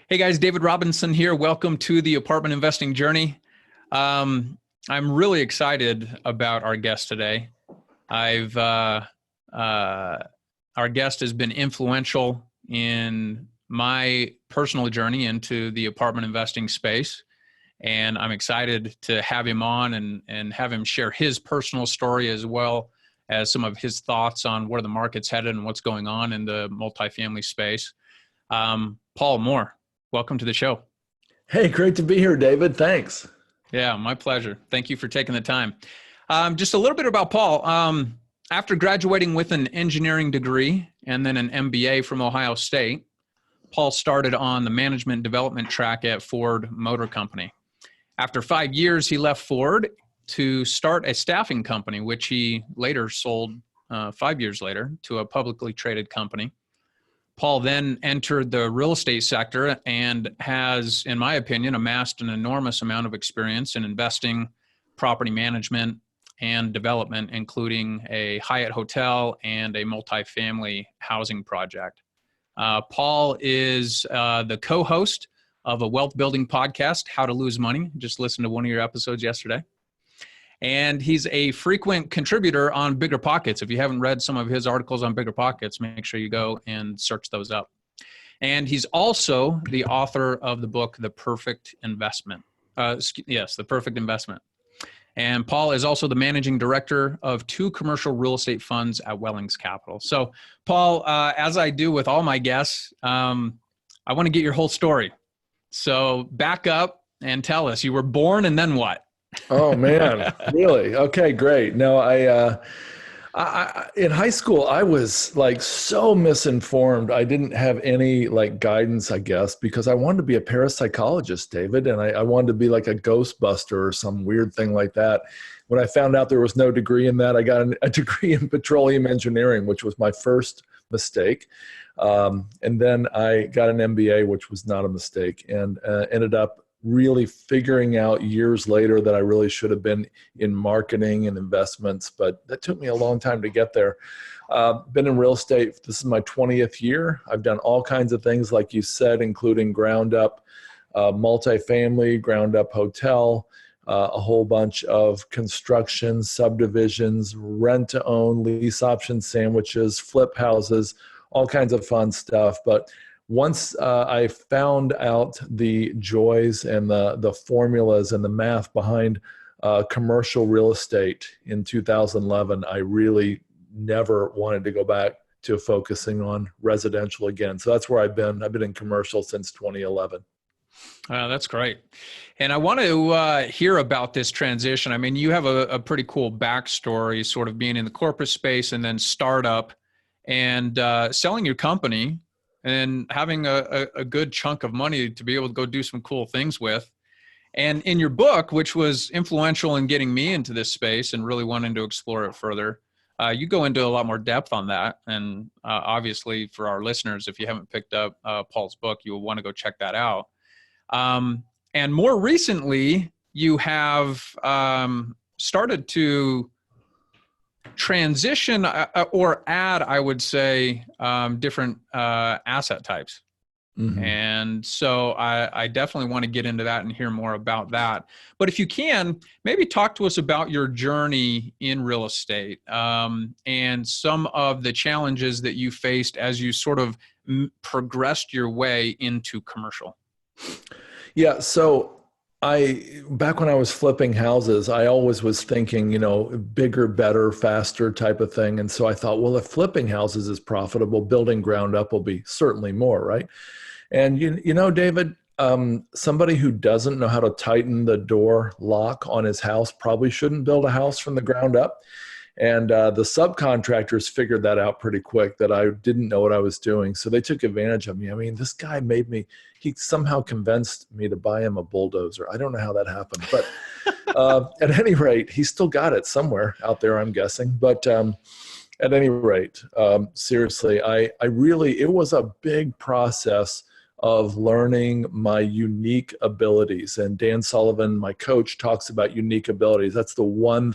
Hey guys, David Robinson here. Welcome to the apartment investing journey. I'm really excited about our guest today. Our guest has been influential in my personal journey into the apartment investing space. And I'm excited to have him on and have him share his personal story as well as some of his thoughts on where the market's headed and what's going on in the multifamily space. Paul Moore, welcome to the show. Hey, great to be here, David. Thanks. Yeah, my pleasure. Thank you for taking the time. Just a little bit about Paul. After graduating with an engineering degree and then an MBA from Ohio State, Paul started on the management development track at Ford Motor Company. After 5 years, he left Ford to start a staffing company, which he later sold 5 years later to a publicly traded company. Paul then entered the real estate sector and has, in my opinion, amassed an enormous amount of experience in investing, property management, and development, including a Hyatt hotel and a multifamily housing project. Paul is the co-host of a wealth building podcast, How to Lose Money. Just listened to one of your episodes yesterday. And he's a frequent contributor on Bigger Pockets. If you haven't read some of his articles on Bigger Pockets, make sure you go and search those up. And he's also the author of the book, The Perfect Investment. The Perfect Investment. And Paul is also the managing director of 2 commercial real estate funds at Wellings Capital. So, Paul, as I do with all my guests, I want to get your whole story. So back up and tell us, you were born and then what? Oh man, really? Okay, great. No, I in high school I was like so misinformed. I didn't have any like guidance, I guess, because I wanted to be a parapsychologist, David, and I wanted to be like a Ghostbuster or some weird thing like that. When I found out there was no degree in that, I got a degree in petroleum engineering, which was my first mistake. And then I got an MBA, which was not a mistake, and ended up really figuring out years later that I really should have been in marketing and investments, but that took me a long time to get there. Been in real estate. This is my 20th year. I've done all kinds of things, like you said, including ground up multifamily, ground up hotel, a whole bunch of construction, subdivisions, rent to own, lease option sandwiches, flip houses, all kinds of fun stuff. But once I found out the joys and the formulas and the math behind commercial real estate in 2011, I really never wanted to go back to focusing on residential again. So that's where I've been. I've been in commercial since 2011. That's great. And I want to hear about this transition. I mean, you have a pretty cool backstory, sort of being in the corporate space and then startup and selling your company and having a good chunk of money to be able to go do some cool things with. And in your book, which was influential in getting me into this space and really wanting to explore it further, you go into a lot more depth on that. And obviously for our listeners, if you haven't picked up Paul's book, you will want to go check that out. And more recently, you have started to transition or add, I would say, different asset types. Mm-hmm. And so I definitely want to get into that and hear more about that. But if you can, maybe talk to us about your journey in real estate and some of the challenges that you faced as you sort of progressed your way into commercial. Yeah. So back when I was flipping houses, I always was thinking, bigger, better, faster type of thing. And so I thought, well, if flipping houses is profitable, building ground up will be certainly more, right? And David, somebody who doesn't know how to tighten the door lock on his house probably shouldn't build a house from the ground up. And the subcontractors figured that out pretty quick, that I didn't know what I was doing. So they took advantage of me. I mean, this guy he somehow convinced me to buy him a bulldozer. I don't know how that happened. But at any rate, he still got it somewhere out there, I'm guessing. But at any rate, seriously, it was a big process of learning my unique abilities. And Dan Sullivan, my coach, talks about unique abilities. That's the one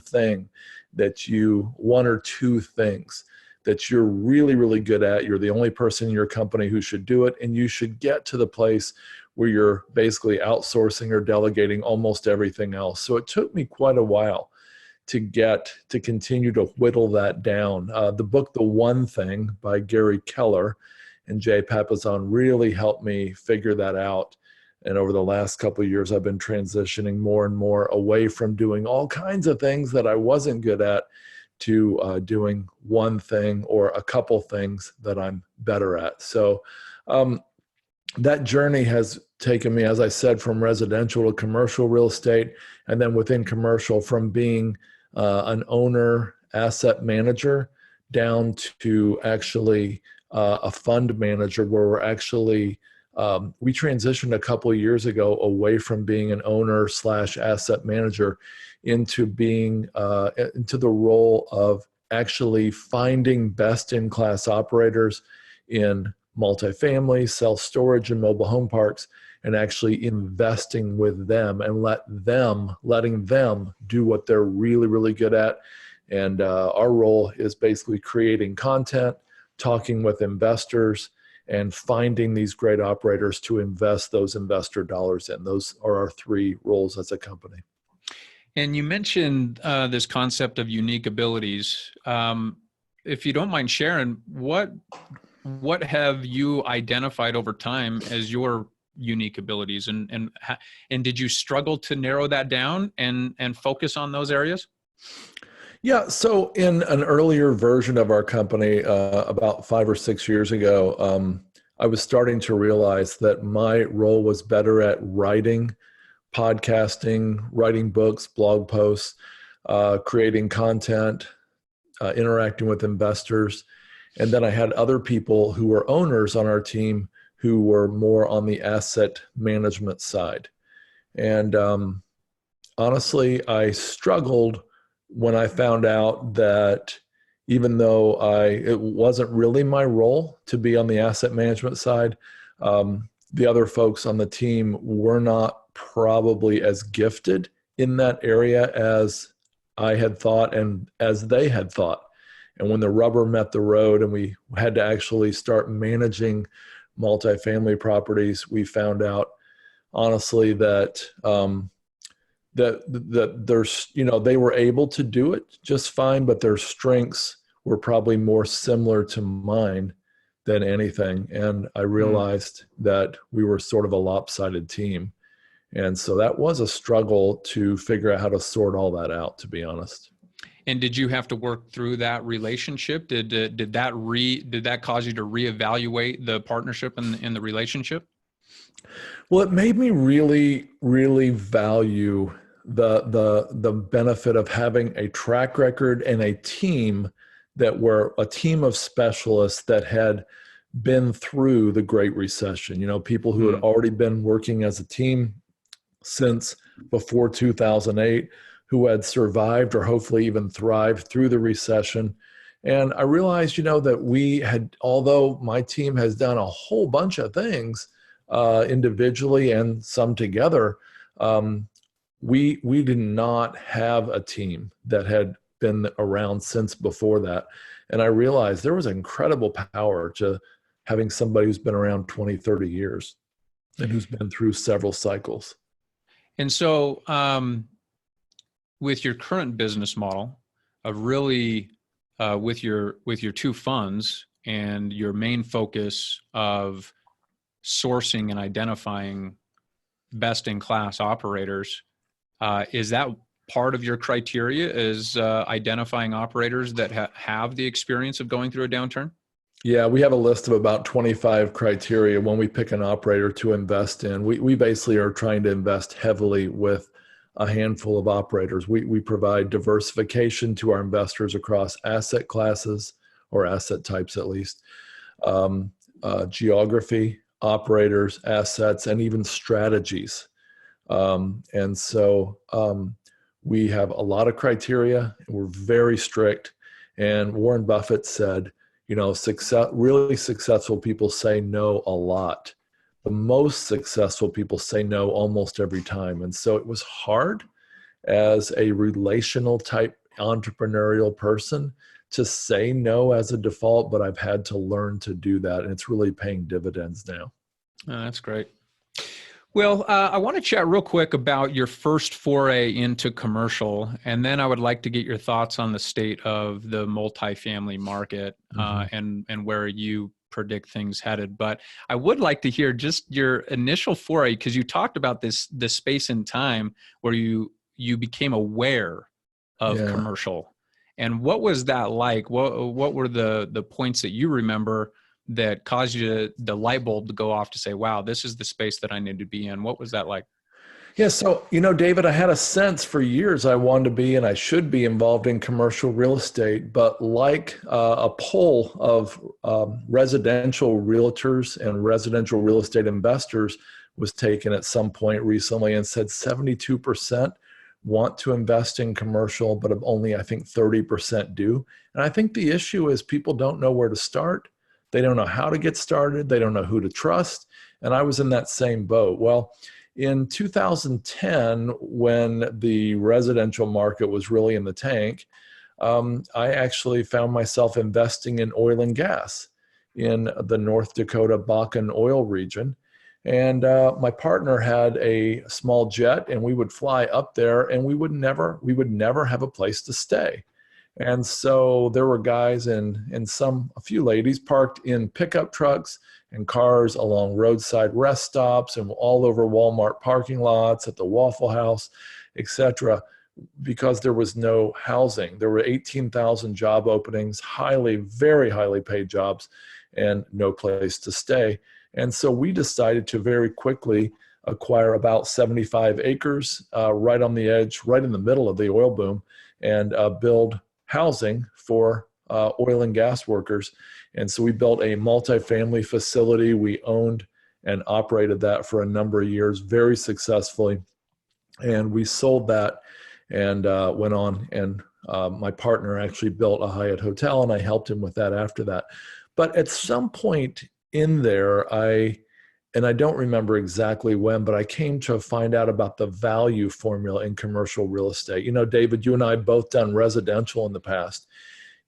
or two things that you're really, really good at. You're the only person in your company who should do it. And you should get to the place where you're basically outsourcing or delegating almost everything else. So it took me quite a while to continue to whittle that down. The book, The One Thing by Gary Keller and Jay Papasan really helped me figure that out. And over the last couple of years, I've been transitioning more and more away from doing all kinds of things that I wasn't good at to doing one thing or a couple things that I'm better at. So that journey has taken me, as I said, from residential to commercial real estate, and then within commercial from being an owner, asset manager, down to actually a fund manager, where we're actually we transitioned a couple of years ago away from being an owner / asset manager into being into the role of actually finding best-in-class operators in multifamily, self-storage, and mobile home parks, and actually investing with them and letting them do what they're really, really good at. And our role is basically creating content, talking with investors, and finding these great operators to invest those investor dollars in. Those are our three roles as a company. And you mentioned this concept of unique abilities. If you don't mind sharing, what have you identified over time as your unique abilities, and did you struggle to narrow that down and focus on those areas? Yeah. So in an earlier version of our company, about 5 or 6 years ago, I was starting to realize that my role was better at writing, podcasting, writing books, blog posts, creating content, interacting with investors. And then I had other people who were owners on our team who were more on the asset management side. And honestly, I struggled when I found out that even though it wasn't really my role to be on the asset management side, the other folks on the team were not probably as gifted in that area as I had thought and as they had thought. And when the rubber met the road and we had to actually start managing multifamily properties, we found out honestly that that there's, they were able to do it just fine, but their strengths were probably more similar to mine than anything. And I realized that we were sort of a lopsided team. And so that was a struggle to figure out how to sort all that out, to be honest. And did you have to work through that relationship? Did that cause you to reevaluate the partnership and the relationship? Well, it made me really, really value the benefit of having a track record and a team that were a team of specialists that had been through the Great Recession. People who had already been working as a team since before 2008, who had survived or hopefully even thrived through the recession. And I realized, that although my team has done a whole bunch of things individually and some together, we did not have a team that had been around since before that. And I realized there was incredible power to having somebody who's been around 20, 30 years and who's been through several cycles. And so with your current business model of really with your two funds and your main focus of sourcing and identifying best-in-class operators, is that part of your criteria, is identifying operators that have the experience of going through a downturn? Yeah, we have a list of about 25 criteria when we pick an operator to invest in. We basically are trying to invest heavily with a handful of operators. We provide diversification to our investors across asset classes, or asset types at least, geography, operators, assets, and even strategies. And so we have a lot of criteria. We're very strict. And Warren Buffett said, really successful people say no a lot. The most successful people say no almost every time. And so it was hard as a relational type entrepreneurial person to say no as a default, but I've had to learn to do that. And it's really paying dividends now. Oh, that's great. Well, I want to chat real quick about your first foray into commercial, and then I would like to get your thoughts on the state of the multifamily market and where you predict things headed. But I would like to hear just your initial foray, because you talked about this space in time where you became aware of commercial. And what was that like? What were the points that you remember that caused you the light bulb to go off to say, wow, this is the space that I need to be in? What was that like? Yeah. So, David, I had a sense for years I wanted to be, and I should be involved in commercial real estate, but like a poll of residential realtors and residential real estate investors was taken at some point recently and said 72% want to invest in commercial, but only, I think, 30% do. And I think the issue is people don't know where to start. They don't know how to get started. They don't know who to trust. And I was in that same boat. Well, in 2010, when the residential market was really in the tank, I actually found myself investing in oil and gas in the North Dakota Bakken oil region. And my partner had a small jet, and we would fly up there, and we would never have a place to stay. And so there were guys and a few ladies parked in pickup trucks and cars along roadside rest stops and all over Walmart parking lots, at the Waffle House, etc., because there was no housing. There were 18,000 job openings, very highly paid jobs, and no place to stay. And so we decided to very quickly acquire about 75 acres right on the edge, right in the middle of the oil boom, and build housing for oil and gas workers. And so we built a multifamily facility. We owned and operated that for a number of years very successfully. And we sold that and went on. And my partner actually built a Hyatt hotel, and I helped him with that after that. But at some point in there, I don't remember exactly when, but I came to find out about the value formula in commercial real estate. David, you and I have both done residential in the past.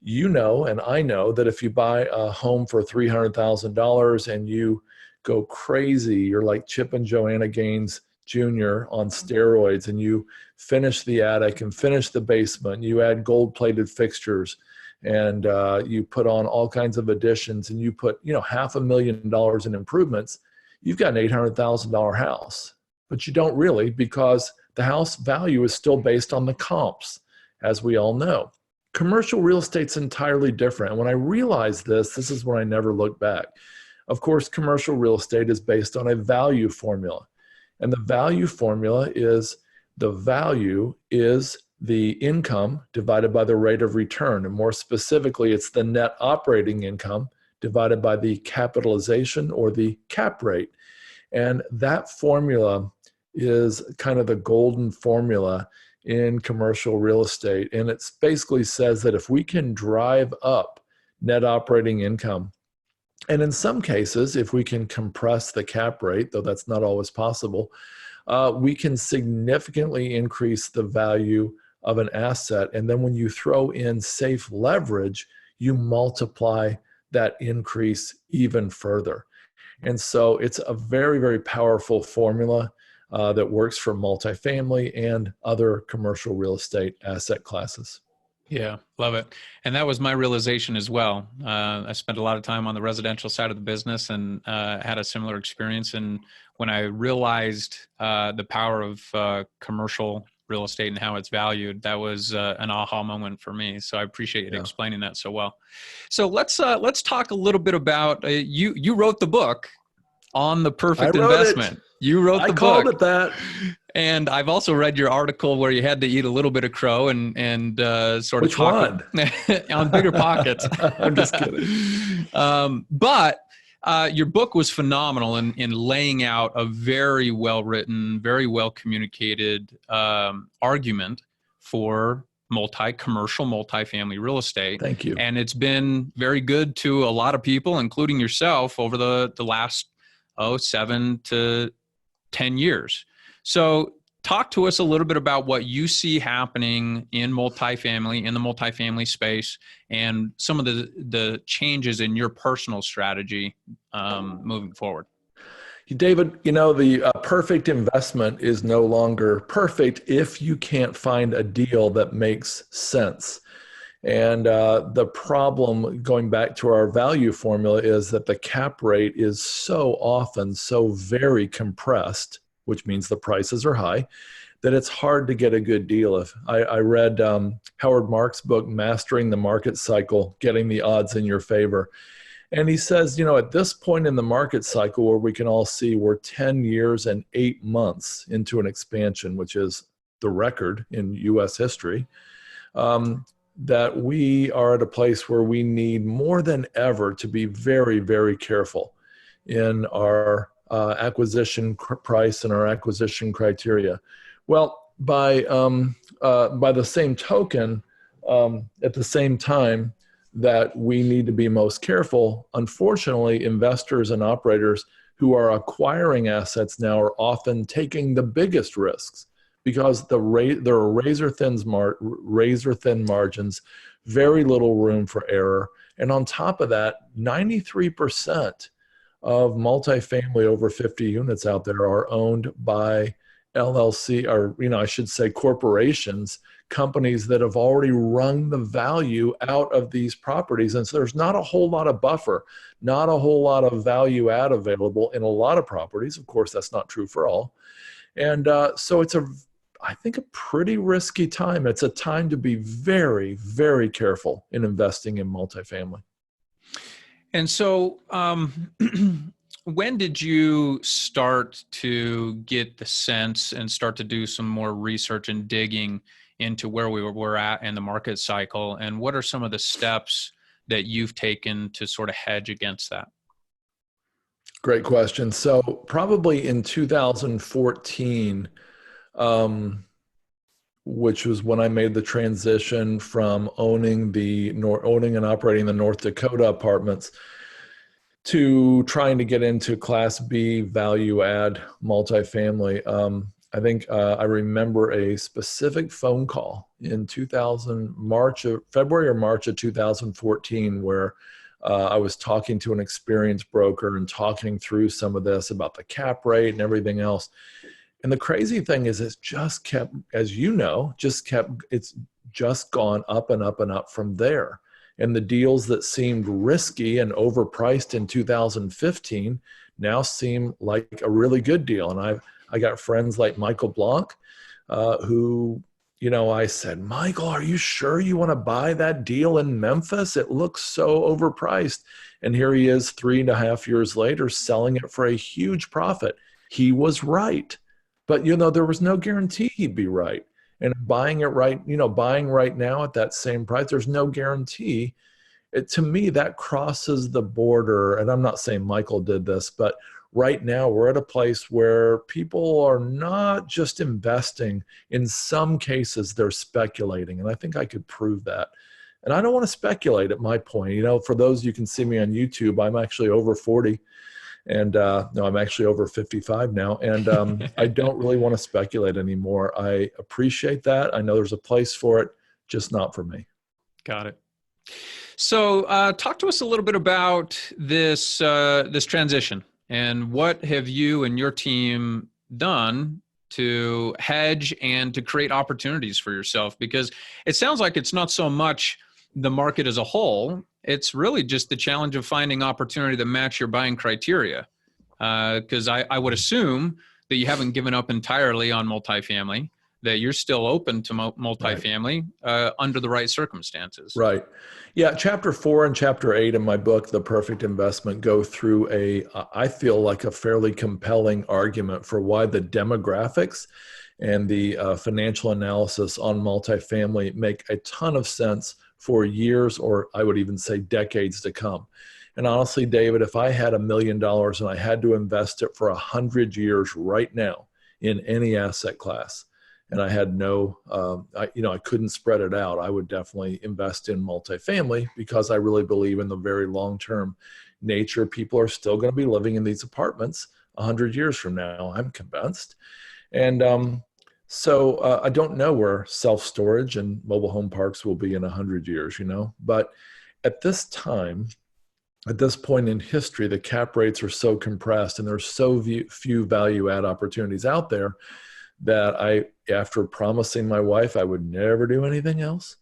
And I know that if you buy a home for $300,000 and you go crazy, you're like Chip and Joanna Gaines Jr. on steroids, and you finish the attic and finish the basement, you add gold-plated fixtures, and you put on all kinds of additions, and you put $500,000 in improvements, you've got an $800,000 house. But you don't really, because the house value is still based on the comps, as we all know. Commercial real estate's entirely different. And when I realized this is when I never looked back. Of course, commercial real estate is based on a value formula. And the value formula is the value is the income divided by the rate of return. And more specifically, it's the net operating income divided by the capitalization, or the cap rate. And that formula is kind of the golden formula in commercial real estate. And it basically says that if we can drive up net operating income, and in some cases, if we can compress the cap rate, though that's not always possible, we can significantly increase the value of an asset. And then when you throw in safe leverage, you multiply that increase even further. And so it's a very, very powerful formula that works for multifamily and other commercial real estate asset classes. Yeah, love it. And that was my realization as well. I spent a lot of time on the residential side of the business and had a similar experience. And when I realized the power of commercial real estate and how it's valued, that was an aha moment for me. So I appreciate you explaining that so well. So let's talk a little bit about you wrote the book on the perfect investment. You wrote the book. I called it that. And I've also read your article where you had to eat a little bit of crow and sort of Which one? On Bigger Pockets. I'm just kidding. But your book was phenomenal in laying out a very well written, very well communicated argument for commercial multifamily real estate. Thank you. And it's been very good to a lot of people, including yourself, over the last 7 to 10 years. So talk to us a little bit about what you see happening in the multifamily space, and some of the changes in your personal strategy moving forward. David, the perfect investment is no longer perfect if you can't find a deal that makes sense. And the problem, going back to our value formula, is that the cap rate is so often so very compressed, which means the prices are high, that it's hard to get a good deal. If I read Howard Marks' book, Mastering the Market Cycle, Getting the Odds in Your Favor. And he says, at this point in the market cycle where we can all see we're 10 years and 8 months into an expansion, which is the record in U.S. history, that we are at a place where we need more than ever to be very, very careful in our acquisition price and our acquisition criteria. Well, by the same token, at the same time that we need to be most careful, unfortunately, investors and operators who are acquiring assets now are often taking the biggest risks because there are razor-thin margins, very little room for error. And on top of that, 93% of multifamily over 50 units out there are owned by LLC, or I should say corporations, companies that have already wrung the value out of these properties. And so there's not a whole lot of buffer, not a whole lot of value add available in a lot of properties. Of course, that's not true for all. And so it's I think, a pretty risky time. It's a time to be very, very careful in investing in multifamily. And so when did you start to get the sense and start to do some more research and digging into where we're at in the market cycle? And what are some of the steps that you've taken to sort of hedge against that? Great question. So probably in 2014, which was when I made the transition from owning and operating the North Dakota apartments to trying to get into Class B value add multifamily. I think I remember a specific phone call in February or March of 2014, where I was talking to an experienced broker and talking through some of this about the cap rate and everything else. And the crazy thing is it's just kept, as you know, it's just gone up and up and up from there. And the deals that seemed risky and overpriced in 2015 now seem like a really good deal. And I got friends like Michael Blanc, who, I said, Michael, are you sure you want to buy that deal in Memphis? It looks so overpriced. And here he is 3.5 years later selling it for a huge profit. He was right. But, there was no guarantee he'd be right. And buying right now at that same price, there's no guarantee. To me, that crosses the border. And I'm not saying Michael did this, but right now we're at a place where people are not just investing. In some cases, they're speculating. And I think I could prove that. And I don't want to speculate at my point. For those, you can see me on YouTube, I'm actually over 40. And no, I'm actually over 55 now. And I don't really want to speculate anymore. I appreciate that. I know there's a place for it, just not for me. Got it. So talk to us a little bit about this transition, and what have you and your team done to hedge and to create opportunities for yourself? Because it sounds like it's not so much the market as a whole. It's really just the challenge of finding opportunity that match your buying criteria. Because I would assume that you haven't given up entirely on multifamily, that you're still open to multifamily under the right circumstances. Right. Yeah. Chapter 4 and Chapter 8 in my book, The Perfect Investment, go through I feel like a fairly compelling argument for why the demographics and the financial analysis on multifamily make a ton of sense for years, or I would even say decades to come. And honestly, David, if I had $1 million and I had to invest it for 100 years right now in any asset class, and I had I couldn't spread it out, I would definitely invest in multifamily, because I really believe in the very long-term nature. People are still going to be living in these apartments 100 years from now, I'm convinced. And So I don't know where self-storage and mobile home parks will be in 100 years, but at this time, at this point in history, the cap rates are so compressed and there's so few value add opportunities out there that after promising my wife I would never do anything else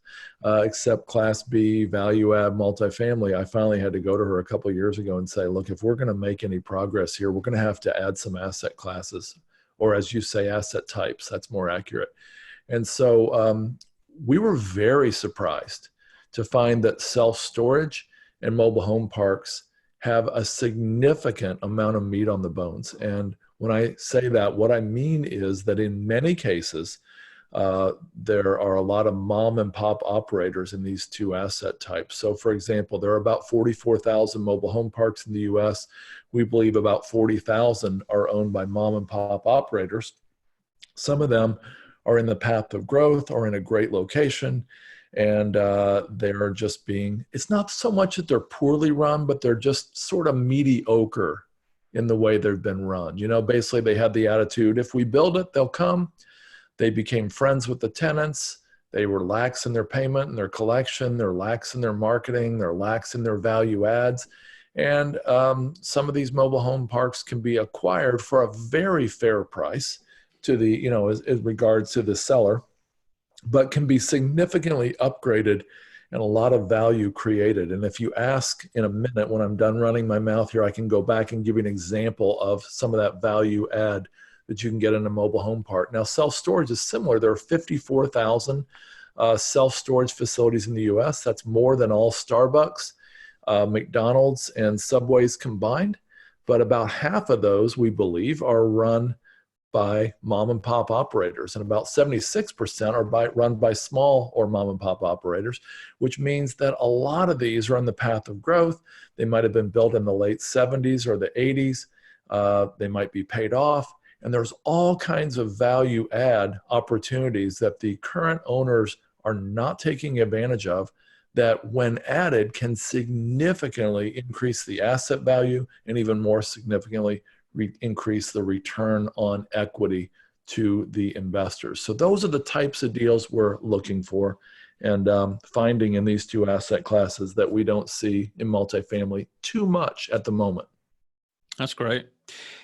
except Class B value add multifamily, I finally had to go to her a couple of years ago and say, look, if we're going to make any progress here, we're going to have to add some asset classes, or as you say, asset types. That's more accurate. And so we were very surprised to find that self-storage and mobile home parks have a significant amount of meat on the bones. And when I say that, what I mean is that in many cases, there are a lot of mom and pop operators in these two asset types. So for example, there are about 44,000 mobile home parks in the US. We believe about 40,000 are owned by mom and pop operators. Some of them are in the path of growth or in a great location. And they're just it's not so much that they're poorly run, but they're just sort of mediocre in the way they've been run. Basically they had the attitude, if we build it, they'll come. They became friends with the tenants. They were lax in their payment and their collection. They're lax in their marketing. They're lax in their value adds. And some of these mobile home parks can be acquired for a very fair price to the, as regards to the seller, but can be significantly upgraded and a lot of value created. And if you ask in a minute, when I'm done running my mouth here, I can go back and give you an example of some of that value add that you can get in a mobile home park. Now, self-storage is similar. There are 54,000 self-storage facilities in the US. That's more than all Starbucks, McDonald's, and Subways combined. But about half of those, we believe, are run by mom and pop operators, and about 76% are run by small or mom and pop operators, which means that a lot of these are on the path of growth. They might have been built in the late 70s or the 80s. They might be paid off. And there's all kinds of value add opportunities that the current owners are not taking advantage of, that when added can significantly increase the asset value and even more significantly increase the return on equity to the investors. So those are the types of deals we're looking for and finding in these two asset classes that we don't see in multifamily too much at the moment. That's great.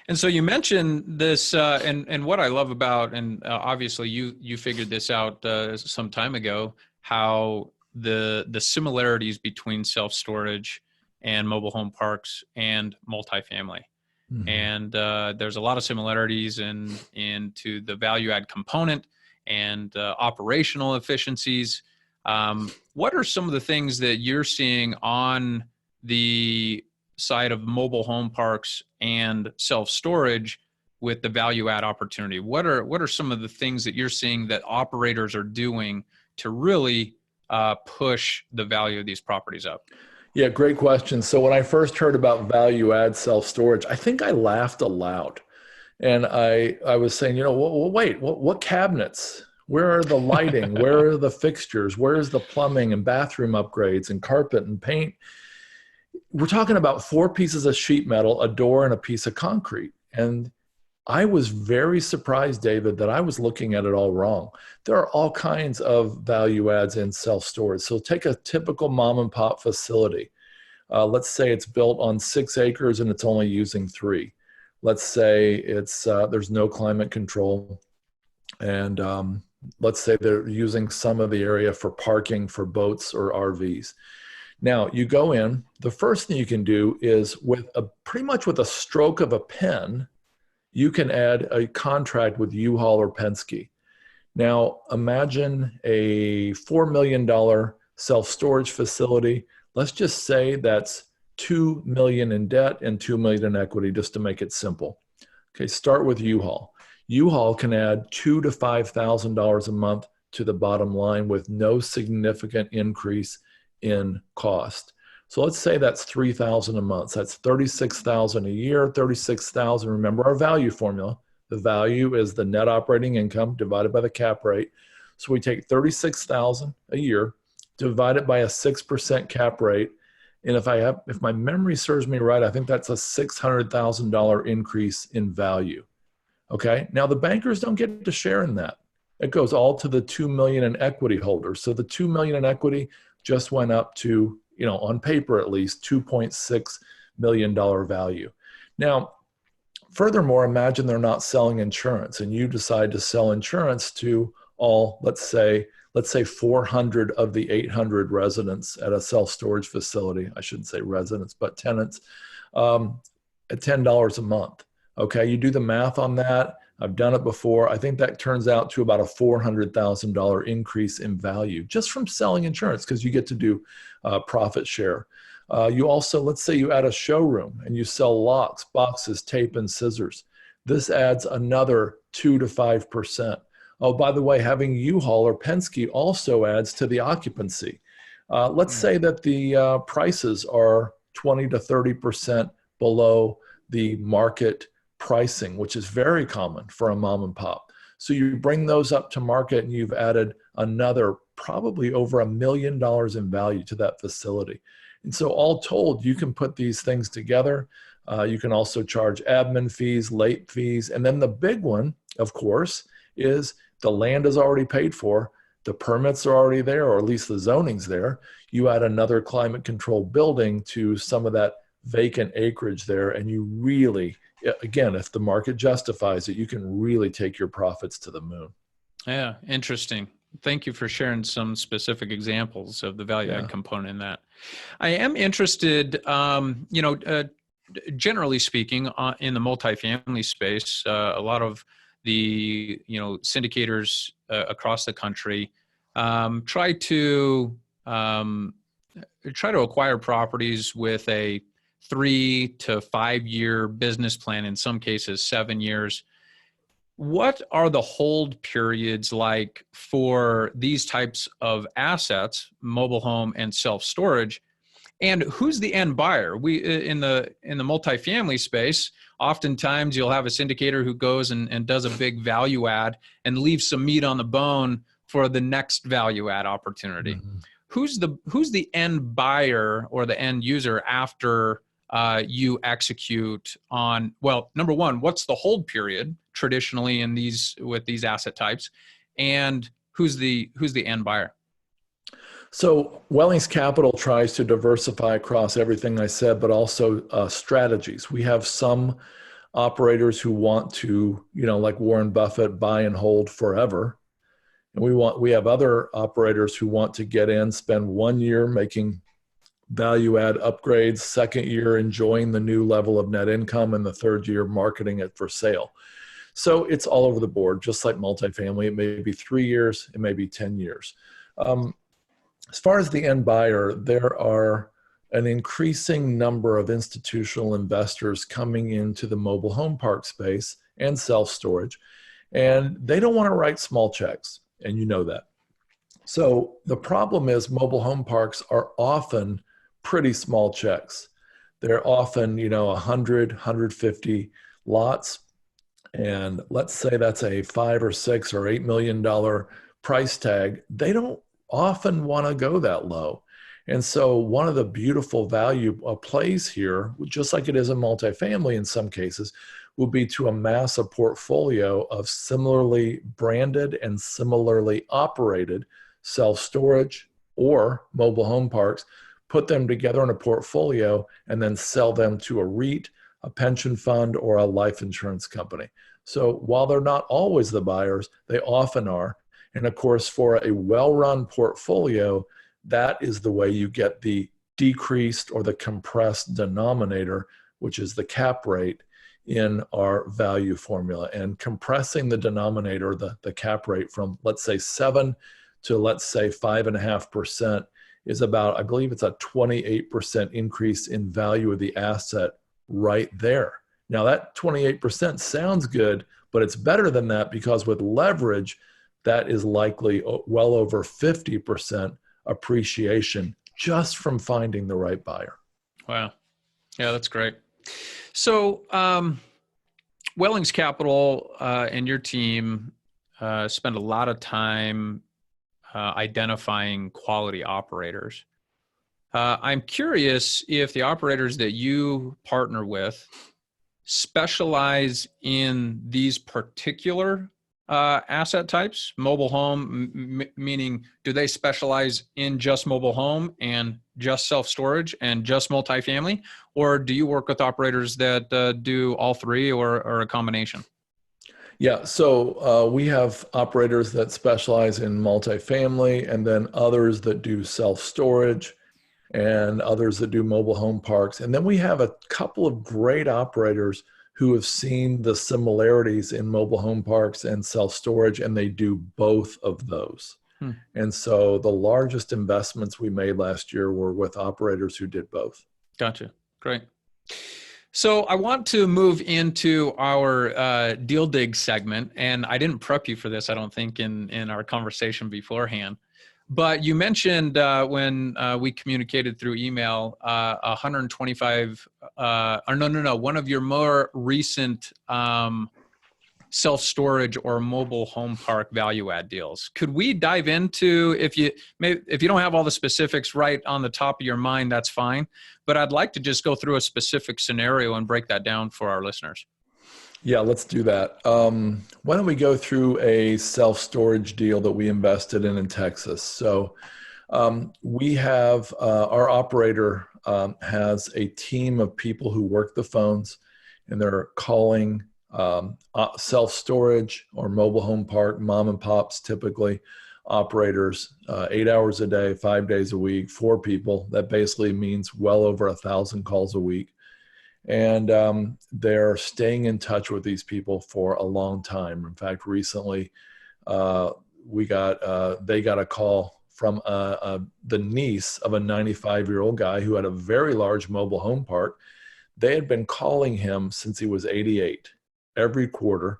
And so you mentioned this, and what I love about, and obviously you figured this out some time ago, how the similarities between self-storage and mobile home parks and multifamily. Mm-hmm. And there's a lot of similarities into the value add component and operational efficiencies. What are some of the things that you're seeing on the side of mobile home parks and self-storage with the value add opportunity? What are some of the things that you're seeing that operators are doing to really push the value of these properties up? Yeah, great question. So when I first heard about value add self-storage, I think I laughed aloud. And I was saying, wait, what cabinets? Where are the lighting? Where are the fixtures? Where is the plumbing and bathroom upgrades and carpet and paint? We're talking about 4 pieces of sheet metal, a door, and a piece of concrete. And I was very surprised, David, that I was looking at it all wrong. There are all kinds of value adds in self-storage. So take a typical mom and pop facility. Let's say it's built on 6 acres and it's only using 3. Let's say it's there's no climate control. And let's say they're using some of the area for parking for boats or RVs. Now you go in, the first thing you can do is pretty much with a stroke of a pen, you can add a contract with U-Haul or Penske. Now imagine a $4 million self-storage facility. Let's just say that's $2 million in debt and $2 million in equity, just to make it simple. Okay, start with U-Haul. U-Haul can add $2,000 to $5,000 a month to the bottom line with no significant increase in cost. So let's say that's $3,000 a month. So that's $36,000 a year. $36,000. Remember our value formula. The value is the net operating income divided by the cap rate. So we take $36,000 a year, divide it by a 6% cap rate, and if my memory serves me right, I think that's a $600,000 increase in value. Okay. Now the bankers don't get to share in that. It goes all to the 2 million in equity holders. So the 2 million in equity just went up to, on paper at least, $2.6 million value. Now, furthermore, imagine they're not selling insurance and you decide to sell insurance to all, let's say 400 of the 800 residents at a self-storage facility. I shouldn't say residents, but tenants, at $10 a month. Okay, you do the math on that. I've done it before. I think that turns out to about a $400,000 increase in value just from selling insurance, because you get to do profit share. You also, let's say you add a showroom and you sell locks, boxes, tape, and scissors. This adds another 2 to 5%. Oh, by the way, having U-Haul or Penske also adds to the occupancy. Let's say that the prices are 20 to 30% below the market pricing, which is very common for a mom and pop. So you bring those up to market and you've added another probably over $1 million in value to that facility. And so all told, you can put these things together. You can also charge admin fees, late fees. And then the big one, of course, is the land is already paid for. The permits are already there, or at least the zoning's there. You add another climate controlled building to some of that vacant acreage there, and you really, again, if the market justifies it, you can really take your profits to the moon. Yeah, interesting. Thank you for sharing some specific examples of the value add component in that. I am interested, generally speaking, in the multifamily space, a lot of the syndicators across the country try to acquire properties with a 3 to 5 year business plan, in some cases 7 years. What are the hold periods like for these types of assets, mobile home and self-storage? And who's the end buyer? We in the multifamily space, oftentimes you'll have a syndicator who goes and does a big value add and leaves some meat on the bone for the next value add opportunity. Mm-hmm. Who's the end buyer or the end user after you execute on? Well, number one, what's the hold period traditionally with these asset types, and who's the end buyer? So Wellings Capital tries to diversify across everything I said, but also strategies. We have some operators who want to, like Warren Buffett, buy and hold forever. And we have other operators who want to get in, spend 1 year making value add upgrades, second year enjoying the new level of net income, and the third year marketing it for sale. So it's all over the board, just like multifamily. It may be 3 years, it may be 10 years. As far as the end buyer, there are an increasing number of institutional investors coming into the mobile home park space and self-storage, and they don't want to write small checks, and you know that. So the problem is mobile home parks are often pretty small checks. They're often, 100, 150 lots, and let's say that's a $5 or $6 or $8 million price tag. They don't often want to go that low. And so one of the beautiful value plays here, just like it is in multifamily in some cases, will be to amass a portfolio of similarly branded and similarly operated self-storage or mobile home parks, put them together in a portfolio, and then sell them to a REIT, a pension fund, or a life insurance company. So while they're not always the buyers, they often are. And of course, for a well-run portfolio, that is the way you get the decreased or the compressed denominator, which is the cap rate in our value formula. And compressing the denominator, the cap rate from, let's say, 7 to, let's say, 5.5% is about, I believe it's a 28% increase in value of the asset right there. Now that 28% sounds good, but it's better than that, because with leverage, that is likely well over 50% appreciation just from finding the right buyer. Wow. Yeah, that's great. So Wellings Capital and your team spend a lot of time identifying quality operators. I'm curious if the operators that you partner with specialize in these particular asset types? Mobile home, meaning do they specialize in just mobile home and just self-storage and just multifamily? Or do you work with operators that do all three or a combination? Yeah, so we have operators that specialize in multifamily, and then others that do self-storage, and others that do mobile home parks. And then we have a couple of great operators who have seen the similarities in mobile home parks and self-storage, and they do both of those. Hmm. And so the largest investments we made last year were with operators who did both. Gotcha. Great. So I want to move into our deal dig segment, and I didn't prep you for this, I don't think, in our conversation beforehand. But you mentioned when we communicated through email, 125, or no, one of your more recent self-storage or mobile home park value add deals. Could we dive into, if you don't have all the specifics right on the top of your mind, that's fine. But I'd like to just go through a specific scenario and break that down for our listeners. Yeah, let's do that. Why don't we go through a self-storage deal that we invested in Texas? So we have our operator has a team of people who work the phones, and they're calling self-storage or mobile home park, mom and pops, typically operators, 8 hours a day, 5 days a week, 4 people. That basically means well over 1,000 calls a week. And they're staying in touch with these people for a long time. In fact, recently they got a call from the niece of a 95-year-old guy who had a very large mobile home park. They had been calling him since he was 88 every quarter.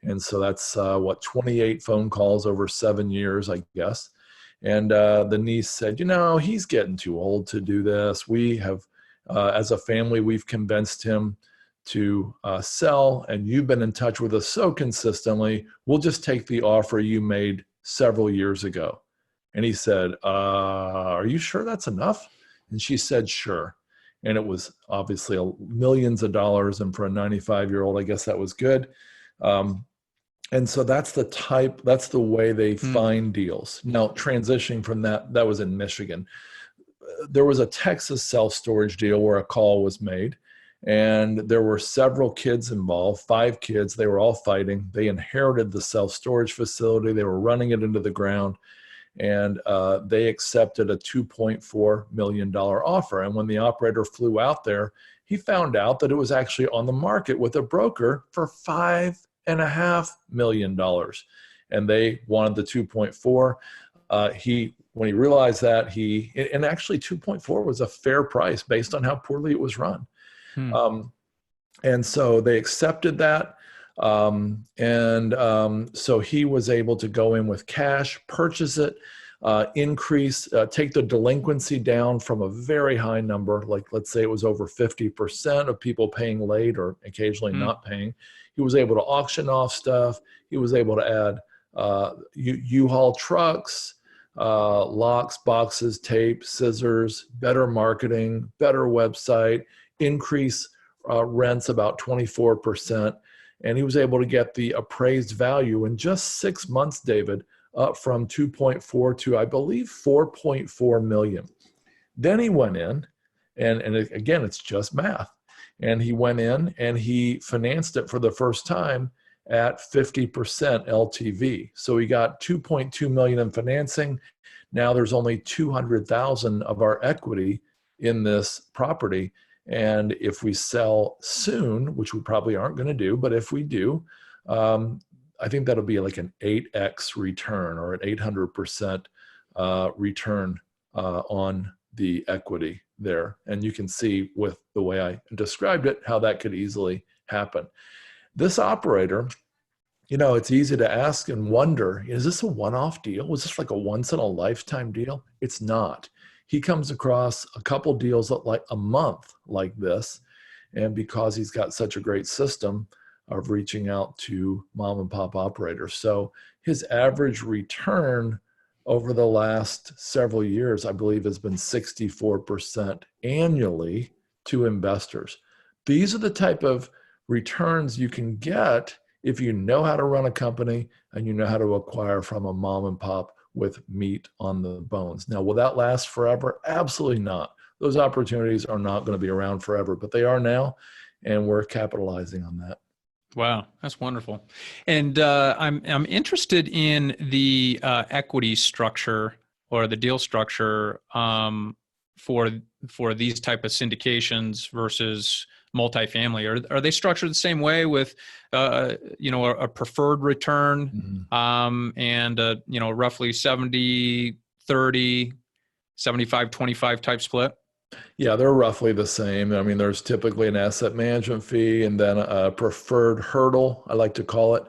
And so that's 28 phone calls over 7 years, I guess. And the niece said, he's getting too old to do this. We have, as a family, we've convinced him to sell, and you've been in touch with us so consistently, we'll just take the offer you made several years ago. And he said, are you sure that's enough? And she said, sure. And it was obviously millions of dollars. And for a 95-year-old, I guess that was good. And so that's the way they find deals. Now, transitioning from that was in Michigan. There was a Texas self-storage deal where a call was made, and there were several kids involved, 5 kids. They were all fighting. They inherited the self-storage facility. They were running it into the ground, and they accepted a $2.4 million offer. And when the operator flew out there, he found out that it was actually on the market with a broker for $5.5 million. And they wanted the 2.4. When he realized that, and actually 2.4 was a fair price based on how poorly it was run. And so they accepted that. So he was able to go in with cash, purchase it, take the delinquency down from a very high number. Like, let's say it was over 50% of people paying late or occasionally not paying. He was able to auction off stuff. He was able to add U-Haul trucks, locks, boxes, tape, scissors, better marketing, better website, increase rents about 24%. And he was able to get the appraised value in just 6 months, David, up from 2.4 to, I believe, 4.4 million. Then he went in, and again, it's just math. And he went in and he financed it for the first time at 50% LTV. So he got 2.2 million in financing. Now there's only 200,000 of our equity in this property. And if we sell soon, which we probably aren't going to do, but if we do, I think that'll be like an 8x return or an 800% return on the equity there. And you can see with the way I described it, how that could easily happen. This operator, it's easy to ask and wonder, is this a one-off deal? Was this like a once-in-a-lifetime deal? It's not. He comes across a couple deals like a month like this. And because he's got such a great system of reaching out to mom and pop operators. So his average return over the last several years, I believe, has been 64% annually to investors. These are the type of returns you can get if you know how to run a company and you know how to acquire from a mom and pop with meat on the bones. Now, will that last forever? Absolutely not. Those opportunities are not going to be around forever, but they are now, and we're capitalizing on that. Wow, that's wonderful. And I'm interested in the equity structure or the deal structure for these type of syndications versus multifamily. Are they structured the same way with a preferred return and roughly 70-30, 75-25 type split? Yeah, they're roughly the same. I mean, there's typically an asset management fee and then a preferred hurdle, I like to call it,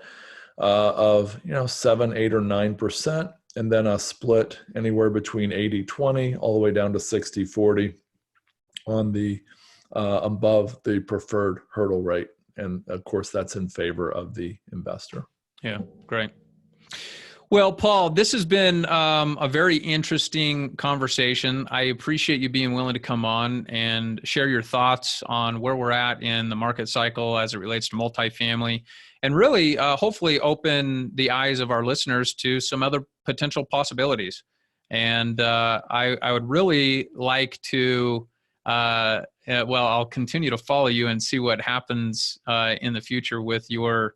of 7, 8, or 9%, and then a split anywhere between 80-20 all the way down to 60-40 on the above the preferred hurdle rate. And of course, that's in favor of the investor. Yeah, great. Well, Paul, this has been a very interesting conversation. I appreciate you being willing to come on and share your thoughts on where we're at in the market cycle as it relates to multifamily, and really, hopefully, open the eyes of our listeners to some other potential possibilities. And I would really like to, I'll continue to follow you and see what happens in the future with your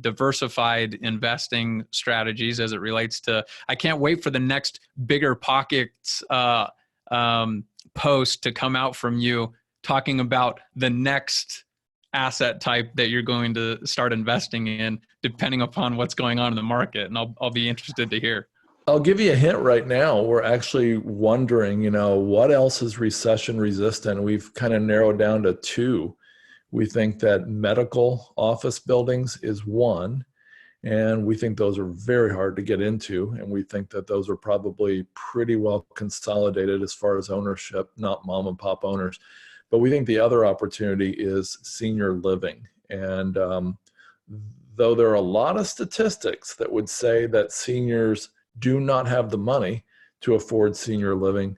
diversified investing strategies as it relates to, I can't wait for the next Bigger Pockets post to come out from you talking about the next asset type that you're going to start investing in, depending upon what's going on in the market. And I'll be interested to hear. I'll give you a hint right now. We're actually wondering, what else is recession resistant? We've kind of narrowed down to 2. We think that medical office buildings is one, and we think those are very hard to get into. And we think that those are probably pretty well consolidated as far as ownership, not mom and pop owners. But we think the other opportunity is senior living. And though there are a lot of statistics that would say that seniors do not have the money to afford senior living,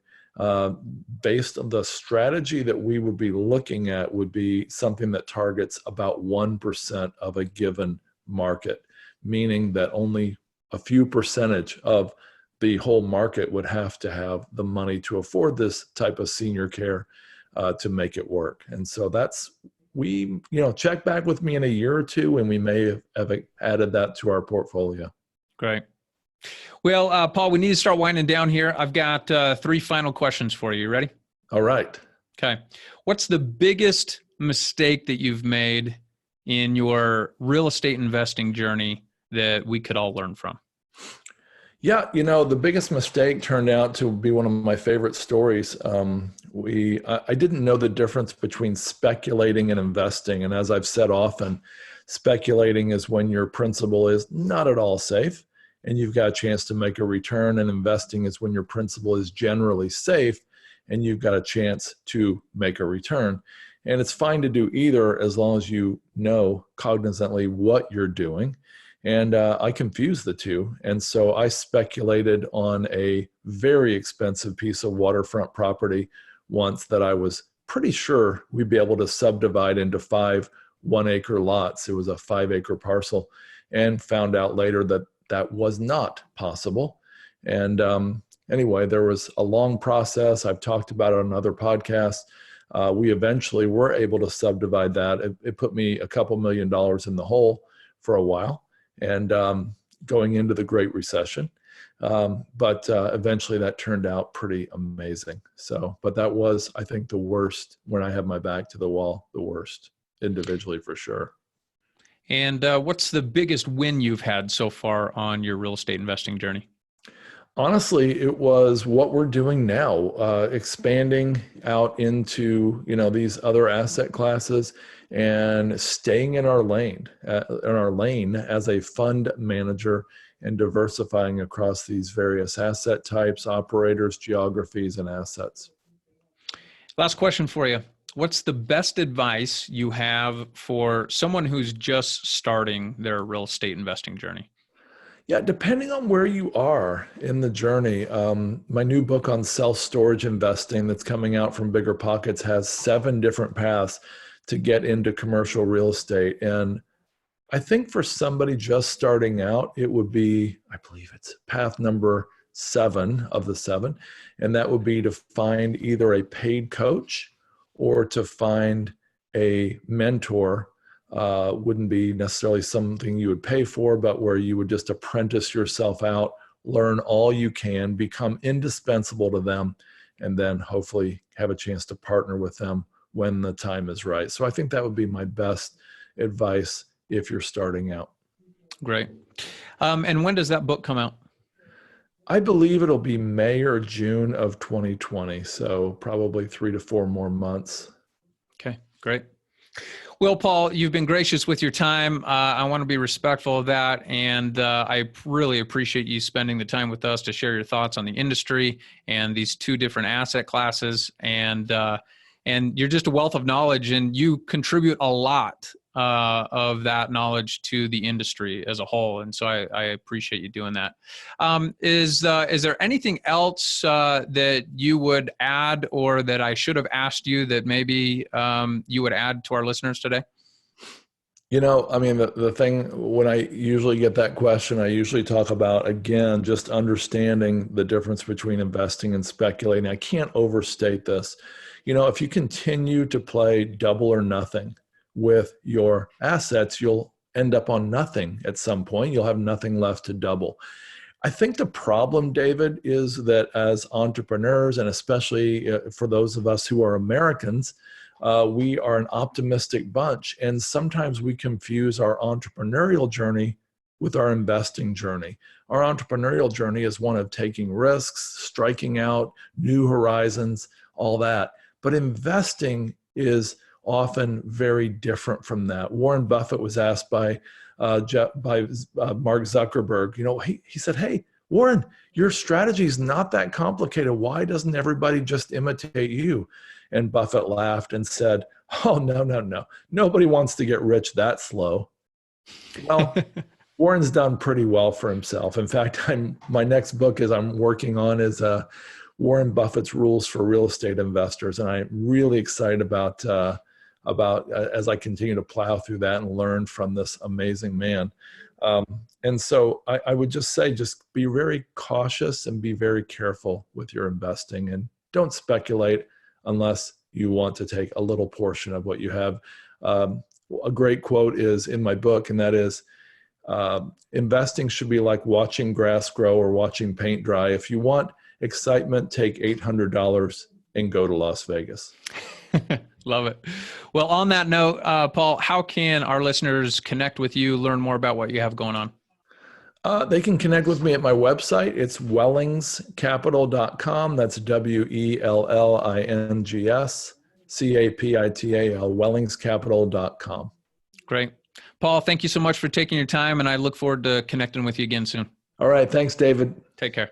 based on the strategy that we would be looking at would be something that targets about 1% of a given market, meaning that only a few percentage of the whole market would have to have the money to afford this type of senior care to make it work. And so check back with me in a year or two, and we may have added that to our portfolio. Great. Well, Paul, we need to start winding down here. I've got 3 final questions for you. You ready? All right. Okay. What's the biggest mistake that you've made in your real estate investing journey that we could all learn from? Yeah, the biggest mistake turned out to be one of my favorite stories. I didn't know the difference between speculating and investing. And as I've said often, speculating is when your principal is not at all safe and you've got a chance to make a return, and investing is when your principal is generally safe and you've got a chance to make a return. And it's fine to do either as long as you know cognizantly what you're doing. And I confused the two. And so I speculated on a very expensive piece of waterfront property once that I was pretty sure we'd be able to subdivide into 5 1-acre lots. It was a 5-acre parcel, and found out later that that was not possible. And anyway, there was a long process. I've talked about it on other podcasts. We eventually were able to subdivide that. It put me a couple $1 million in the hole for a while, and going into the Great Recession. But eventually that turned out pretty amazing. But that was, I think, the worst, when I had my back to the wall, the worst individually for sure. And what's the biggest win you've had so far on your real estate investing journey? Honestly, it was what we're doing now, expanding out into these other asset classes and staying in our lane as a fund manager, and diversifying across these various asset types, operators, geographies, and assets. Last question for you. What's the best advice you have for someone who's just starting their real estate investing journey? Yeah, depending on where you are in the journey, my new book on self-storage investing that's coming out from Bigger Pockets has 7 different paths to get into commercial real estate. And I think for somebody just starting out, it would be, I believe it's path number 7 of the 7. And that would be to find either a paid coach or to find a mentor. Wouldn't be necessarily something you would pay for, but where you would just apprentice yourself out, learn all you can, become indispensable to them, and then hopefully have a chance to partner with them when the time is right. So I think that would be my best advice if you're starting out. Great. And when does that book come out? I believe it'll be May or June of 2020. So probably 3 to 4 more months. Okay, great. Well, Paul, you've been gracious with your time. I want to be respectful of that. And I really appreciate you spending the time with us to share your thoughts on the industry and these 2 different asset classes. And you're just a wealth of knowledge, and you contribute a lot of that knowledge to the industry as a whole. And so I appreciate you doing that. Is there anything else that you would add, or that I should have asked you that maybe you would add to our listeners today? You know, I mean, the thing, when I usually get that question, I usually talk about, again, just understanding the difference between investing and speculating. I can't overstate this. You know, if you continue to play double or nothing with your assets, you'll end up on nothing at some point. You'll have nothing left to double. I think the problem, David, is that as entrepreneurs, and especially for those of us who are Americans, we are an optimistic bunch. And sometimes we confuse our entrepreneurial journey with our investing journey. Our entrepreneurial journey is one of taking risks, striking out, new horizons, all that. But investing is often very different from that. Warren Buffett was asked by Mark Zuckerberg, you know, he said, "Hey, Warren, your strategy is not that complicated. Why doesn't everybody just imitate you?" And Buffett laughed and said, "Oh, no. Nobody wants to get rich that slow." Well, Warren's done pretty well for himself. In fact, my next book I'm working on is Warren Buffett's Rules for Real Estate Investors. And I'm really excited about as I continue to plow through that and learn from this amazing man. And so I would just say, just be very cautious and be very careful with your investing, and don't speculate unless you want to take a little portion of what you have. A great quote is in my book, and that is, investing should be like watching grass grow or watching paint dry. If you want excitement, take $800 and go to Las Vegas. Love it. Well, on that note, Paul, how can our listeners connect with you, learn more about what you have going on? They can connect with me at my website. It's wellingscapital.com. That's WELLINGSCAPITAL, wellingscapital.com. Great. Paul, thank you so much for taking your time, and I look forward to connecting with you again soon. All right. Thanks, David. Take care.